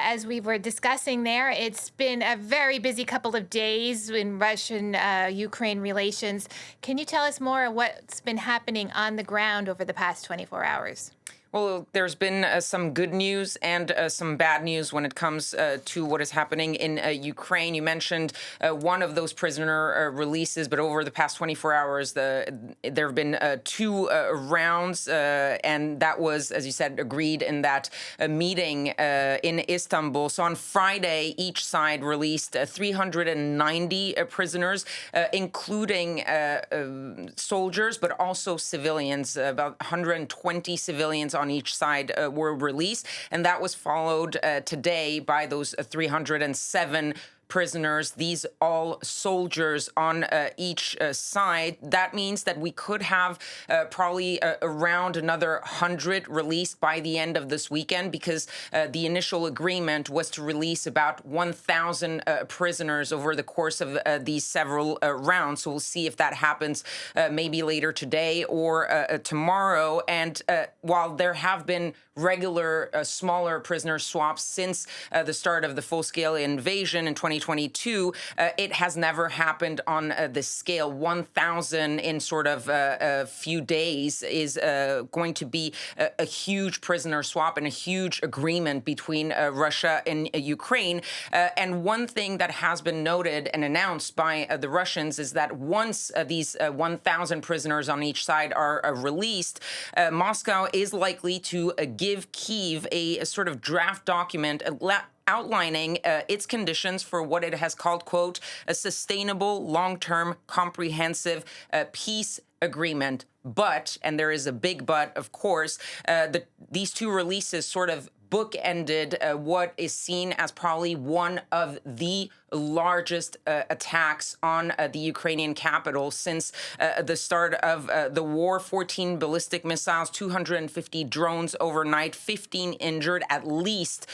as we were discussing there, it's been a very busy couple of days in Russian-Ukraine relations. Can you tell us more what's been happening on the ground over the past 24 hours? Well, there's been some good news and some bad news when it comes to what is happening in Ukraine. You mentioned one of those prisoner releases, but over the past 24 hours, there have been two rounds, and that was, as you said, agreed in that meeting in Istanbul. So on Friday, each side released 390 prisoners, including soldiers, but also civilians. About 120 civilians on each side were released, and that was followed today by those 307 prisoners, these all soldiers on each side. That means that we could have probably around another 100 released by the end of this weekend, because the initial agreement was to release about 1,000 prisoners over the course of these several rounds. So we'll see if that happens maybe later today or tomorrow. And while there have been regular smaller prisoner swaps since the start of the full-scale invasion in 2022, it has never happened on this scale. 1,000 in sort of a few days is going to be a huge prisoner swap and a huge agreement between Russia and Ukraine. And one thing that has been noted and announced by the Russians is that once these 1,000 prisoners on each side are released, Moscow is likely to give Kyiv a sort of draft document outlining its conditions for what it has called, quote, a sustainable, long-term, comprehensive peace agreement. But, and there is a big but, of course, these two releases sort of bookended what is seen as probably one of the largest attacks on the Ukrainian capital since the start of the war. 14 ballistic missiles, 250 drones overnight, 15 injured at least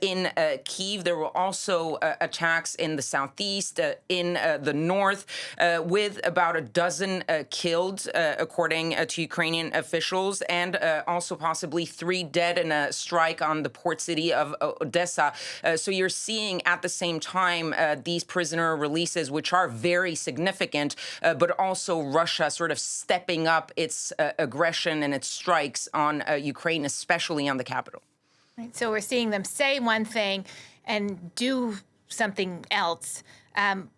in Kyiv. There were also attacks in the southeast, in the north, with about a dozen killed, according to Ukrainian officials, and also possibly 3 dead in a strike on the port city of Odessa. So you're seeing at the same time these prisoner releases, which are very significant, but also Russia sort of stepping up its aggression and its strikes on Ukraine, especially on the capital. Right, so we're seeing them say one thing and do something else.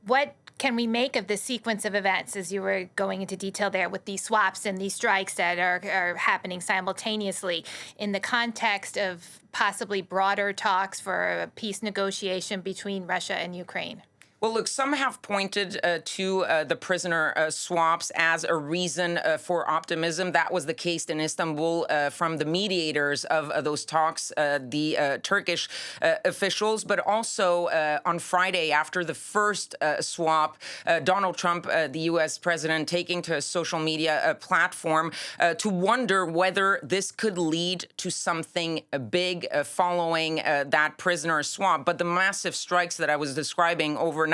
What can we make of the sequence of events, as you were going into detail there, with these swaps and these strikes that are happening simultaneously in the context of possibly broader talks for a peace negotiation between Russia and Ukraine? Well, look, some have pointed to the prisoner swaps as a reason for optimism. That was the case in Istanbul from the mediators of those talks, the Turkish officials. But also on Friday, after the first swap, Donald Trump, the U.S. president, taking to a social media platform to wonder whether this could lead to something big following that prisoner swap. But the massive strikes that I was describing overnight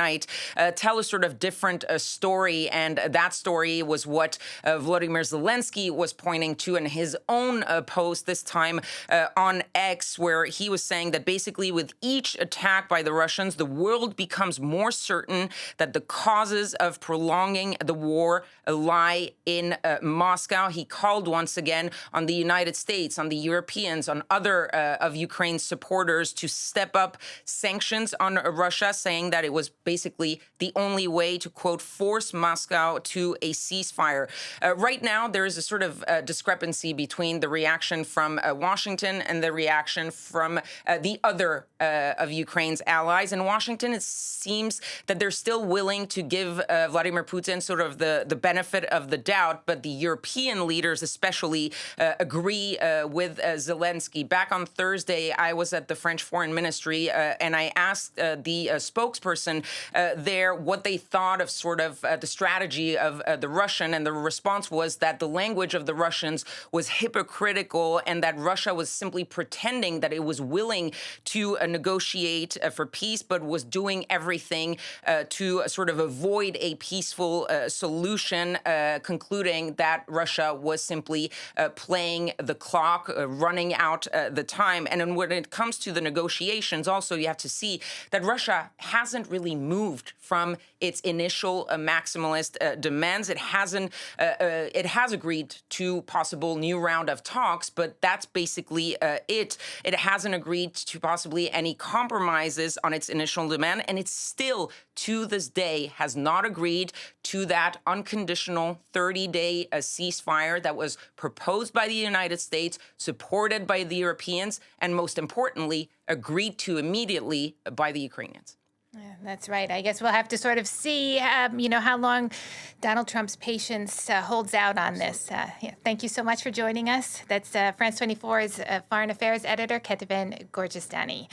tell a sort of different story, and that story was what Volodymyr Zelensky was pointing to in his own post, this time on X, where he was saying that basically with each attack by the Russians, the world becomes more certain that the causes of prolonging the war lie in Moscow. He called once again on the United States, on the Europeans, on other of Ukraine's supporters to step up sanctions on Russia, saying that it was basically the only way to, quote, force Moscow to a ceasefire. Right now, there is a sort of discrepancy between the reaction from Washington and the reaction from the other of Ukraine's allies. In Washington, it seems that they're still willing to give Vladimir Putin sort of the benefit of the doubt, but the European leaders especially agree with Zelensky. Back on Thursday, I was at the French Foreign Ministry, and I asked the spokesperson there what they thought of sort of the strategy of the Russian, and the response was that the language of the Russians was hypocritical and that Russia was simply pretending that it was willing to negotiate for peace, but was doing everything to sort of avoid a peaceful solution, concluding that Russia was simply playing the clock, running out the time. And then when it comes to the negotiations, also you have to see that Russia hasn't really moved from its initial maximalist demands. It has agreed to possible new round of talks, but that's basically it. It hasn't agreed to possibly any compromises on its initial demand, and it still, to this day, has not agreed to that unconditional 30-day ceasefire that was proposed by the United States, supported by the Europeans, and most importantly, agreed to immediately by the Ukrainians. Yeah, that's right. I guess we'll have to sort of see, how long Donald Trump's patience holds out on this. Thank you so much for joining us. That's France 24's Foreign Affairs editor, Kethevane Gorjestani.